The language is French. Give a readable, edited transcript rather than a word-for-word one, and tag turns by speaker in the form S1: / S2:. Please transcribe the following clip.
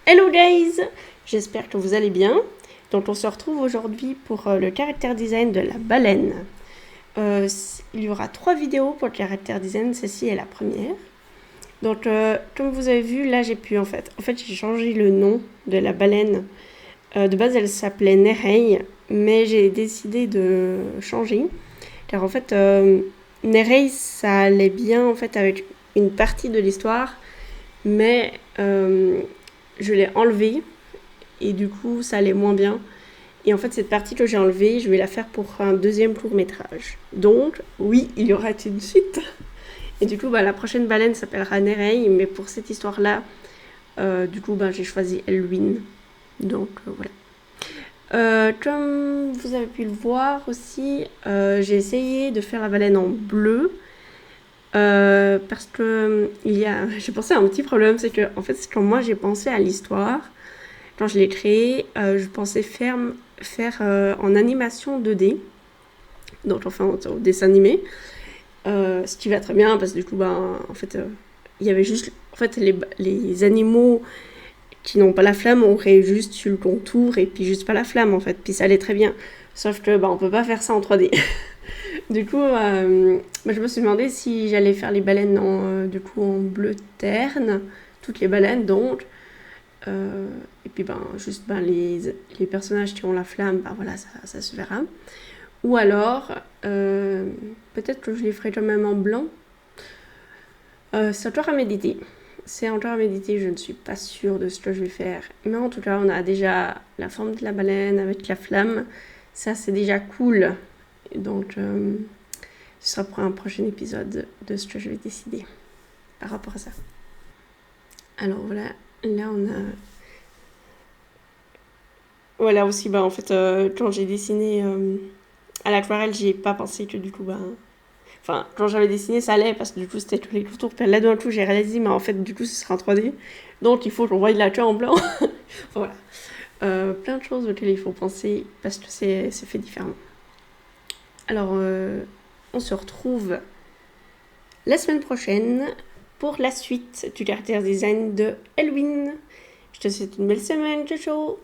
S1: Hello guys, j'espère que vous allez bien. Donc on se retrouve aujourd'hui pour le caractère design de la baleine. Il y aura 3 vidéos pour le caractère design, celle-ci est la première. Donc comme vous avez vu, là j'ai pu en fait j'ai changé le nom de la baleine. De base elle s'appelait Nereille, mais j'ai décidé de changer. Car en fait Nereille ça allait bien en fait avec une partie de l'histoire, mais je l'ai enlevée et du coup ça allait moins bien. Et en fait cette partie que j'ai enlevée, je vais la faire pour un deuxième court-métrage. Donc oui, il y aura une suite. Et du coup la prochaine baleine s'appellera Nereille, mais pour cette histoire-là, du coup j'ai choisi Elwyn. Donc voilà. Comme vous avez pu le voir aussi, j'ai essayé de faire la baleine en bleu. Parce que j'ai pensé à un petit problème, c'est que en fait quand moi j'ai pensé à l'histoire, quand je l'ai créée, je pensais faire en animation 2D, donc enfin au dessin animé, ce qui va très bien parce que du coup en fait il y avait juste en fait les animaux qui n'ont pas la flamme auraient juste eu le contour et puis juste pas la flamme en fait, puis ça allait très bien, sauf que on peut pas faire ça en 3D. Du coup, je me suis demandé si j'allais faire les baleines en bleu terne, toutes les baleines donc. Et puis juste les personnages qui ont la flamme, voilà, ça se verra. Ou alors, peut-être que je les ferai quand même en blanc. C'est encore à méditer. Je ne suis pas sûre de ce que je vais faire. Mais en tout cas, on a déjà la forme de la baleine avec la flamme. Ça, c'est déjà cool. Donc, ce sera pour un prochain épisode de ce que je vais décider par rapport à ça. Alors voilà, là on a... Voilà aussi, en fait, quand j'ai dessiné à l'aquarelle, j'ai pas pensé que du coup, enfin, quand j'avais dessiné, ça allait parce que du coup, c'était tous les contours. Puis là, d'un coup, j'ai réalisé, mais en fait, du coup, ce sera en 3D. Donc, il faut qu'on voie de la queue en blanc. Enfin, voilà. Plein de choses auxquelles il faut penser parce que c'est fait différemment. Alors, on se retrouve la semaine prochaine pour la suite du caractère design de Elwyn. Je te souhaite une belle semaine, ciao ciao.